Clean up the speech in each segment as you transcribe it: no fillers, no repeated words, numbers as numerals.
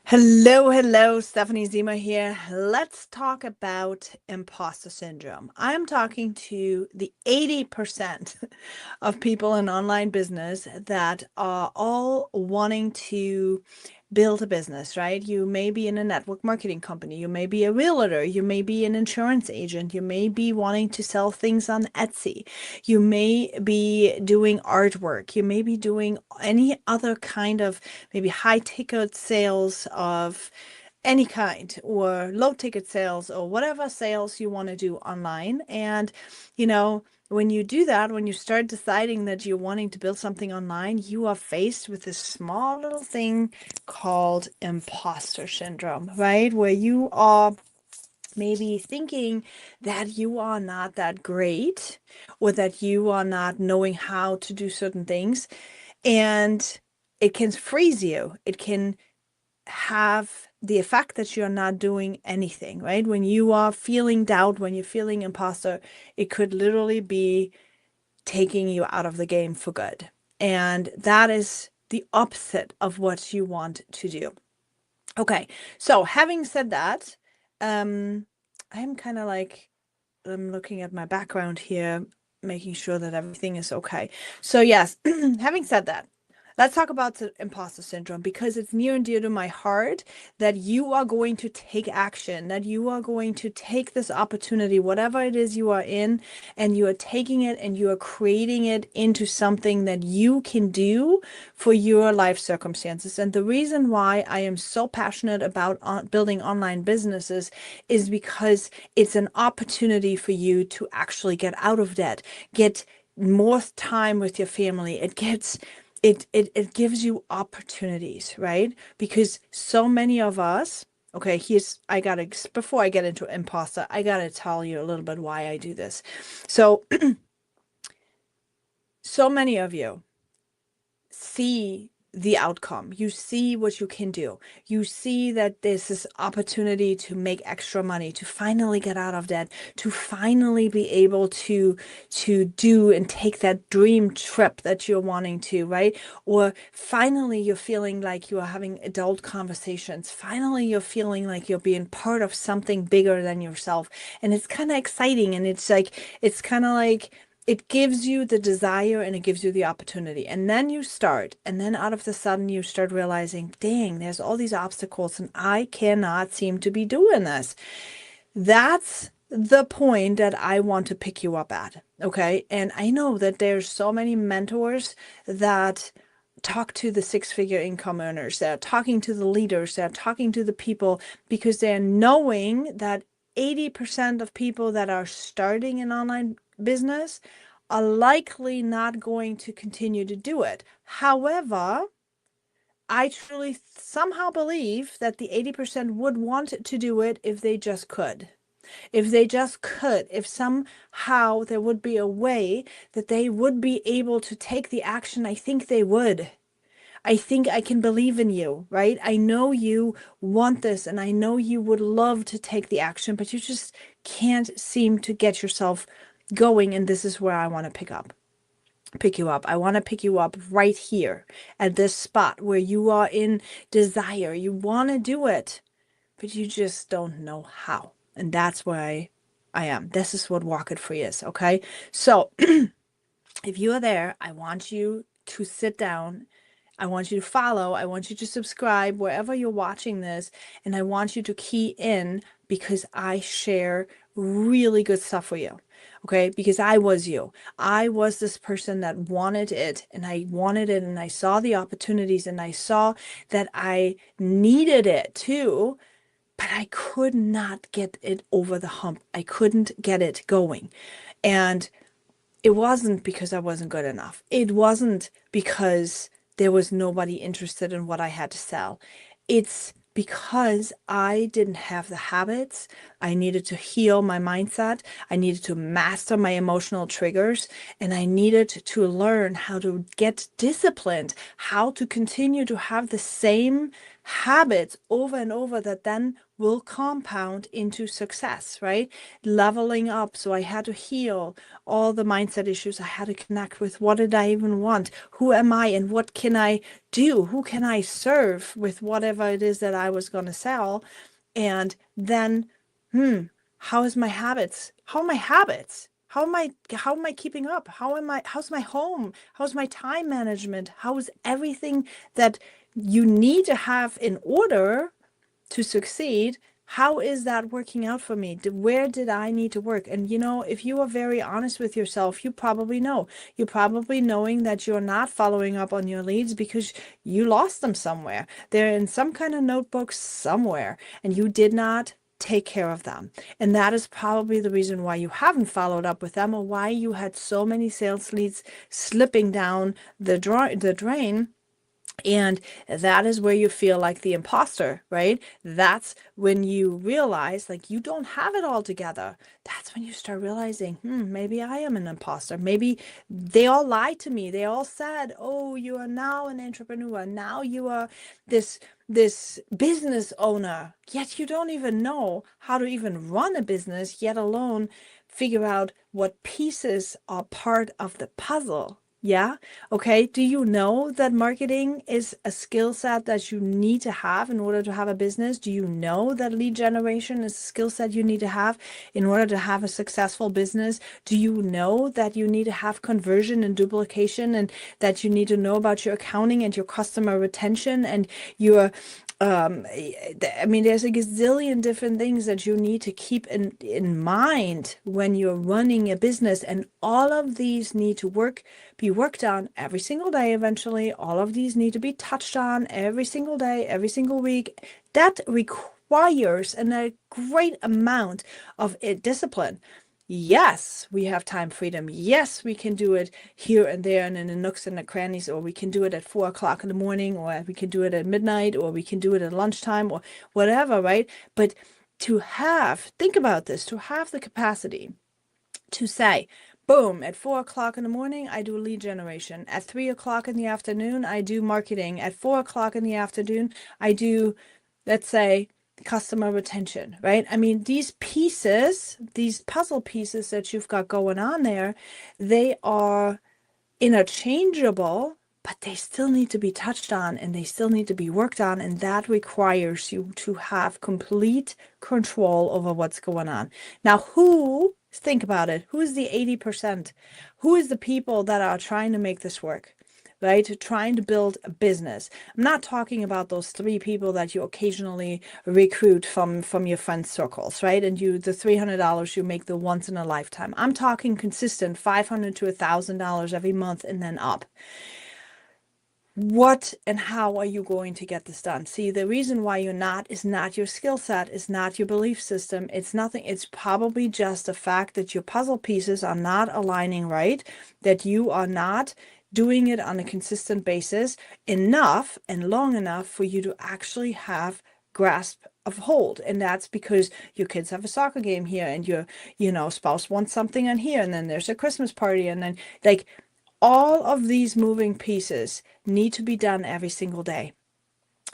Hello, Stephanie Zima here. Let's talk about imposter syndrome. I'm talking to the 80% of people in online business that are all wanting to build a business, right? You may be in a network marketing company, you may be a realtor, you may be an insurance agent, you may be wanting to sell things on Etsy, you may be doing artwork, you may be doing any other kind of maybe high ticket sales of any kind or low ticket sales or whatever sales you want to do online. And, you know, when you do that, when you start deciding that you're wanting to build something online, you are faced with this small little thing called imposter syndrome, right? Where you are maybe thinking that you are not that great or that you are not knowing how to do certain things. And it can freeze you. It can have the effect that you're not doing anything, right? When you are feeling doubt, when you're feeling imposter, it could literally be taking you out of the game for good. And that is the opposite of what you want to do. Okay, so having said that, I'm kind of like, I'm looking at my background here, making sure that everything is okay. So yes, having said that, let's talk about the imposter syndrome because it's near and dear to my heart that you are going to take action, that you are going to take this opportunity, whatever it is you are in, and you are taking it and you are creating it into something that you can do for your life circumstances. And the reason why I am so passionate about building online businesses is because it's an opportunity for you to actually get out of debt, get more time with your family. It gives you opportunities, right? Because so many of us, okay, before I get into imposter, I gotta tell you a little bit why I do this. So, so many of you see the outcome. You see what you can do. You see that there's this opportunity to make extra money, to finally get out of debt, to finally be able to do and take that dream trip that you're wanting to, right? Or finally you're feeling like you are having adult conversations. Finally you're feeling like you're being part of something bigger than yourself. And it's kind of exciting, and it's kind of like it gives you the desire and it gives you the opportunity. And then you start, and then out of the sudden you start realizing, dang, there's all these obstacles and I cannot seem to be doing this. That's the point that I want to pick you up at. Okay. And I know that there's so many mentors that talk to the six-figure income earners, they're talking to the leaders, they're talking to the people because they're knowing that 80% of people that are starting an online business are likely not going to continue to do it. However, I truly somehow believe that the 80% would want to do it if they just could. If they just could, if somehow there would be a way that they would be able to take the action, I think they would. I think I can believe in you, right? I know you want this and I know you would love to take the action, but you just can't seem to get yourself going. And this is where I want to pick you up. I want to pick you up right here at this spot where you are in desire. You want to do it, but you just don't know how. And that's where I am. This is what Walk It Free is, okay? So if you are there, I want you to sit down. I want you to follow. I want you to subscribe wherever you're watching this. And I want you to key in because I share really good stuff for you. Okay. Because I was you. I was this person that wanted it and I wanted it and I saw the opportunities and I saw that I needed it too, but I could not get it over the hump. I couldn't get it going. And it wasn't because I wasn't good enough. It wasn't because there was nobody interested in what I had to sell. It's because I didn't have the habits. I needed to heal my mindset. I needed to master my emotional triggers. And I needed to learn how to get disciplined, how to continue to have the same habits over and over that then will compound into success, right? Leveling up. So I had to heal all the mindset issues. I had to connect with what did I even want? Who am I and what can I do? Who can I serve with whatever it is that I was going to sell? And then, how is my habits? How are my habits? How am I keeping up? How's my home? How's my time management? How's everything that you need to have in order to succeed? How is that working out for me? Where did I need to work? And if you are very honest with yourself, you probably know. You're probably knowing that you're not following up on your leads because you lost them somewhere. They're in some kind of notebook somewhere, and you did not take care of them. And that is probably the reason why you haven't followed up with them, or why you had so many sales leads slipping down the drain. And that is where you feel like the imposter, right? That's when you realize like you don't have it all together. That's when you start realizing, maybe I am an imposter. Maybe they all lied to me. They all said, oh, you are now an entrepreneur. Now you are this business owner. Yet you don't even know how to even run a business, yet alone figure out what pieces are part of the puzzle. Yeah. Okay. Do you know that marketing is a skill set that you need to have in order to have a business? Do you know that lead generation is a skill set you need to have in order to have a successful business? Do you know that you need to have conversion and duplication, and that you need to know about your accounting and your customer retention and your there's a gazillion different things that you need to keep in mind when you're running a business, and all of these need to be worked on every single day. Eventually, all of these need to be touched on every single day, every single week. That requires a great amount of discipline. Yes, we have time freedom. Yes, we can do it here and there and in the nooks and the crannies, or we can do it at 4 o'clock in the morning, or we can do it at midnight, or we can do it at lunchtime, or whatever, right? But think about this, to have the capacity to say, boom, at 4 o'clock in the morning, I do lead generation. At 3 o'clock in the afternoon, I do marketing. At 4 o'clock in the afternoon, I do, let's say, customer retention, right? I mean, these puzzle pieces that you've got going on there, they are interchangeable, but they still need to be touched on and they still need to be worked on. And that requires you to have complete control over what's going on. Now, think about it, who is the 80%? Who is the people that are trying to make this work? Right? Trying to build a business. I'm not talking about those 3 people that you occasionally recruit from your friend circles, right? And the $300 you make the once in a lifetime. I'm talking consistent $500 to $1,000 every month and then up. What and how are you going to get this done? See, the reason why you're not is not your skill set, is not your belief system. It's nothing. It's probably just the fact that your puzzle pieces are not aligning right, that you are not doing it on a consistent basis enough and long enough for you to actually have grasp of hold. And that's because your kids have a soccer game here, and your spouse wants something on here, and then there's a Christmas party, and then like all of these moving pieces need to be done every single day.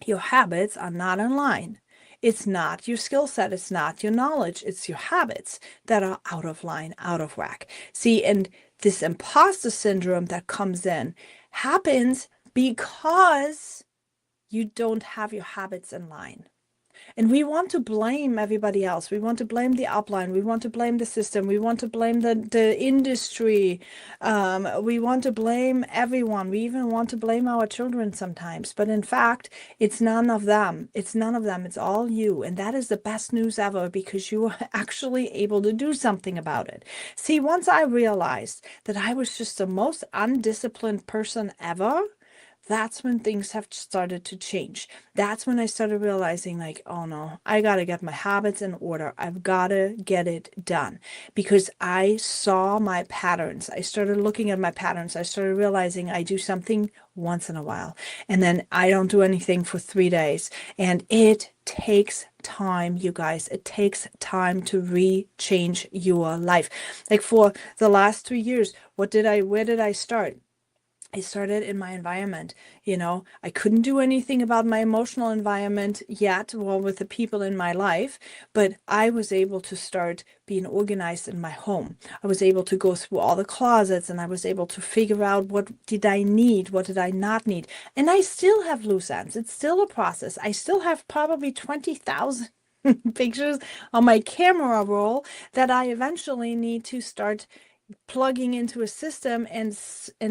Your habits are not in line. It's not your skill set. It's not your knowledge. It's your habits that are out of line, out of whack. See, and this imposter syndrome that comes in happens because you don't have your habits in line. And we want to blame everybody else. We want to blame the upline. We want to blame the system. We want to blame the industry. We want to blame everyone. We even want to blame our children sometimes. But in fact, it's none of them. It's none of them. It's all you. And that is the best news ever, because you are actually able to do something about it. See, once I realized that I was just the most undisciplined person ever, that's when things have started to change. That's when I started realizing, like, oh no, I got to get my habits in order. I've got to get it done, because I saw my patterns. I started looking at my patterns. I started realizing I do something once in a while, and then I don't do anything for 3 days. And it takes time, you guys. It takes time to re-change your life. Like for the last 3 years, where did I start? I started in my environment. I couldn't do anything about my emotional environment yet, well, with the people in my life, but I was able to start being organized in my home. I was able to go through all the closets, and I was able to figure out what did I need, what did I not need. And I still have loose ends. It's still a process. I still have probably 20,000 pictures on my camera roll that I eventually need to start plugging into a system and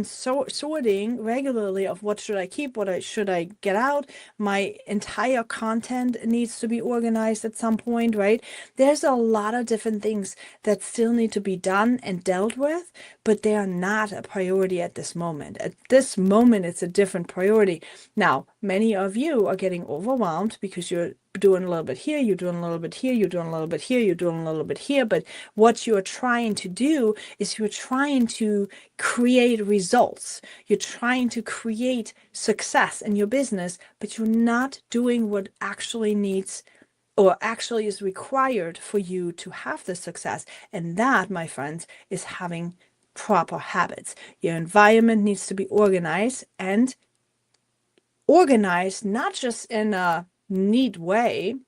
sorting regularly of what should I keep, should I get out. My entire content needs to be organized at some point, right? There's a lot of different things that still need to be done and dealt with, but they are not a priority at this moment. At this moment, it's a different priority. Now, many of you are getting overwhelmed because you're doing a little bit here, you're doing a little bit here, you're doing a little bit here, you're doing a little bit here. But what you're trying to do is you're trying to create results. You're trying to create success in your business, but you're not doing what actually needs or actually is required for you to have the success. And that, my friends, is having proper habits. Your environment needs to be organized, and organized not just in a need-free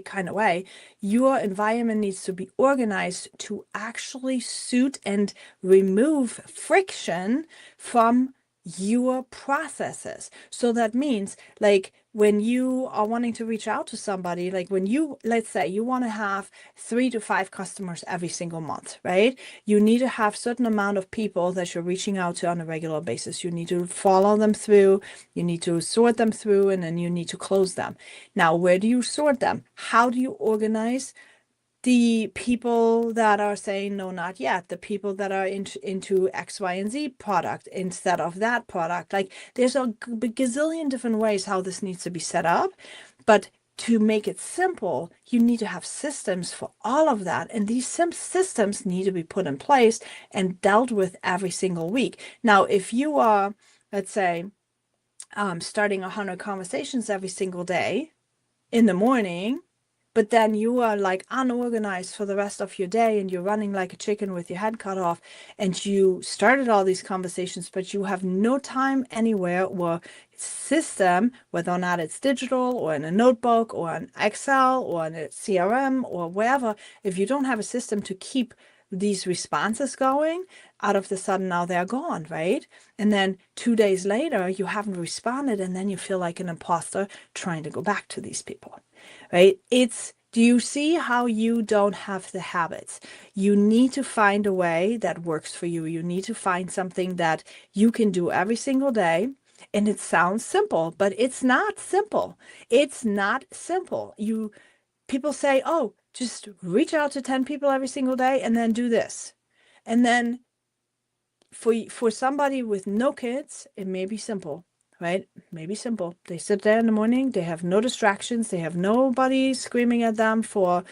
kind of way. Your environment needs to be organized to actually suit and remove friction from your processes. So that means, like, when you are wanting to reach out to somebody, like when let's say you want to have 3 to 5 customers every single month, right? You need to have certain amount of people that you're reaching out to on a regular basis. You need to follow them through, you need to sort them through, and then you need to close them. Now, where do you sort them? How do you organize the people that are saying no, not yet, the people that are into X, Y, and Z product instead of that product? Like, there's a gazillion different ways how this needs to be set up, but to make it simple, you need to have systems for all of that. And these systems need to be put in place and dealt with every single week. Now, if you are, let's say, starting 100 conversations every single day in the morning, but then you are like unorganized for the rest of your day, and you're running like a chicken with your head cut off, and you started all these conversations, but you have no time anywhere or system, whether or not it's digital or in a notebook or an Excel or in a CRM or wherever. If you don't have a system to keep these responses going, out of the sudden now they're gone, right? And then 2 days later, you haven't responded, and then you feel like an imposter trying to go back to these people. Right? Do you see how you don't have the habits? You need to find a way that works for you. You need to find something that you can do every single day. And it sounds simple, but it's not simple. It's not simple. People say, oh, just reach out to 10 people every single day and then do this. And then for somebody with no kids, it may be simple. Right? Maybe simple. They sit there in the morning, they have no distractions, they have nobody screaming at them for,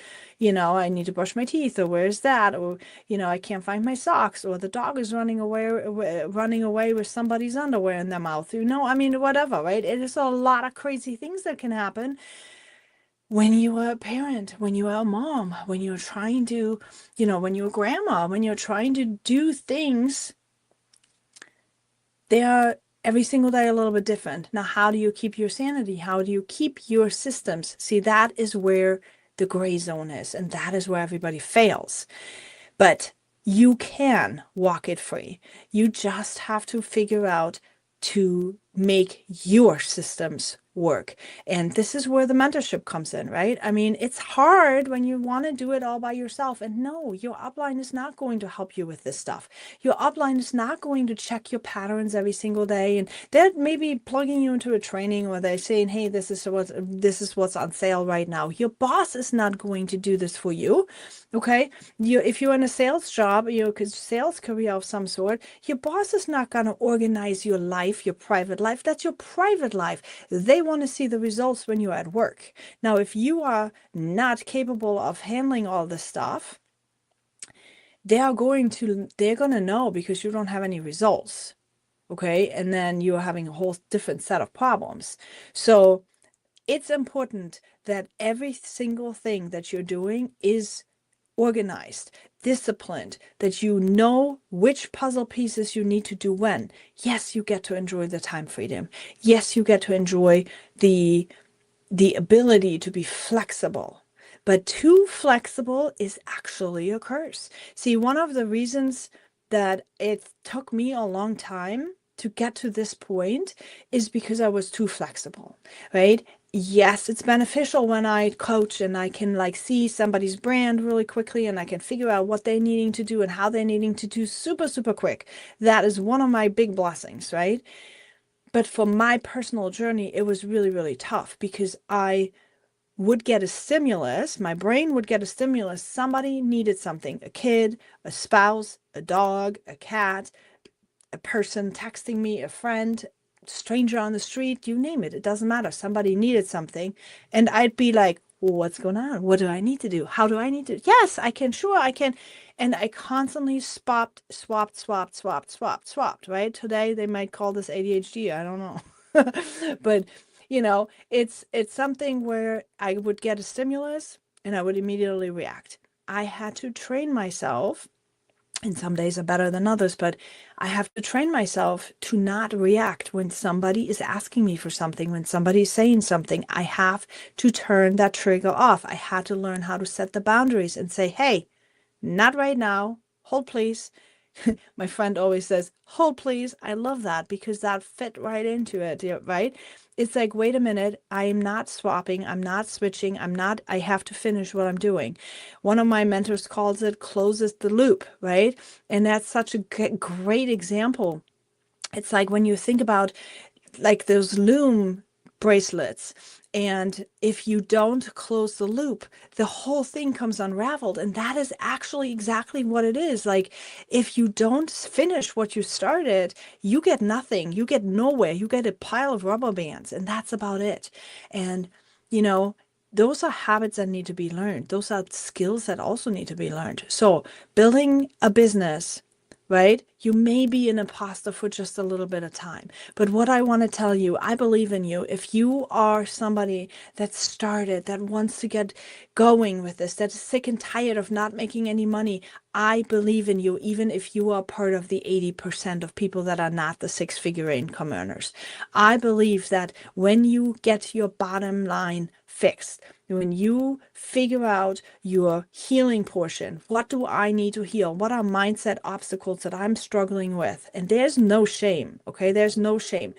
I need to brush my teeth, or where's that, or, I can't find my socks, or the dog is running away with somebody's underwear in their mouth, whatever, right? It is a lot of crazy things that can happen when you are a parent, when you are a mom, when you're trying to, when you're a grandma, when you're trying to do things. They are every single day a little bit different. Now, how do you keep your sanity? How do you keep your systems? See, that is where the gray zone is, and that is where everybody fails. But you can walk it free. You just have to figure out to make your systems work. And this is where the mentorship comes in, right? It's hard when you want to do it all by yourself. And no, your upline is not going to help you with this stuff. Your upline is not going to check your patterns every single day. And they're maybe plugging you into a training, or they're saying, hey, this is what's on sale right now. Your boss is not going to do this for you. Okay. If you're in a sales job, sales career of some sort, your boss is not going to organize your life, your private life. That's your private life. They want to see the results when you're at work. Now, if you are not capable of handling all this stuff, they're going to know, because you don't have any results. Okay. And then you're having a whole different set of problems. So it's important that every single thing that you're doing is organized. disciplined, that you know which puzzle pieces you need to do when, yes, you get to enjoy the time freedom. Yes, you get to enjoy the ability to be flexible. But too flexible is actually a curse. See, one of the reasons that it took me a long time to get to this point is because I was too flexible, right? Yes, it's beneficial when I coach and I can like see somebody's brand really quickly and I can figure out what they're needing to do and how they're needing to do super, super quick. That is one of my big blessings, right? But for my personal journey, it was really, really tough because I would get a stimulus, my brain would get a stimulus. Somebody needed something, a kid, a spouse, a dog, a cat, a person texting me, a friend, stranger on the street, you name it. It doesn't matter. Somebody needed something. And I'd be like, well, what's going on? What do I need to do? How do I need to? Yes, I can. Sure, I can. And I constantly swapped, right? Today, they might call this ADHD. I don't know. But, it's something where I would get a stimulus and I would immediately react. I had to train myself, and some days are better than others, but I have to train myself to not react when somebody is asking me for something, when somebody is saying something. I have to turn that trigger off. I had to learn how to set the boundaries and say, hey, not right now. Hold, please. My friend always says, hold, please. I love that because that fit right into it, right? It's like, wait a minute. I am not swapping. I'm not switching. I have to finish what I'm doing. One of my mentors calls it closes the loop, right? And that's such a great example. It's like when you think about like those loom bracelets, and if you don't close the loop, the whole thing comes unraveled. And that is actually exactly what it is. Like, if you don't finish what you started, you get nothing, you get nowhere, you get a pile of rubber bands, and that's about it. And those are habits that need to be learned. Those are skills that also need to be learned. So building a business, right? You may be an imposter for just a little bit of time. But what I want to tell you, I believe in you. If you are somebody that started, that wants to get going with this, that's sick and tired of not making any money, I believe in you, even if you are part of the 80% of people that are not the six-figure income earners. I believe that when you get your bottom line fixed, when you figure out your healing portion, what do I need to heal? What are mindset obstacles that I'm struggling with? And there's no shame, okay? There's no shame.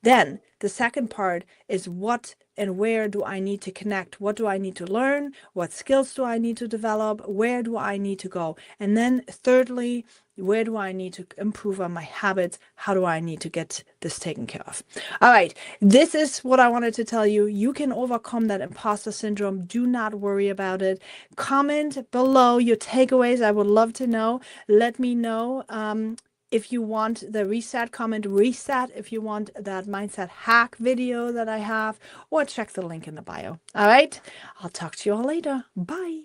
Then the second part is what and where do I need to connect? What do I need to learn? What skills do I need to develop? Where do I need to go? And then thirdly, where do I need to improve on my habits? How do I need to get this taken care of? All right, this is what I wanted to tell you. You can overcome that imposter syndrome. Do not worry about it. Comment below your takeaways. I would love to know. Let me know. If you want the reset, comment reset. If you want that mindset hack video that I have, or check the link in the bio. All right, I'll talk to you all later. Bye.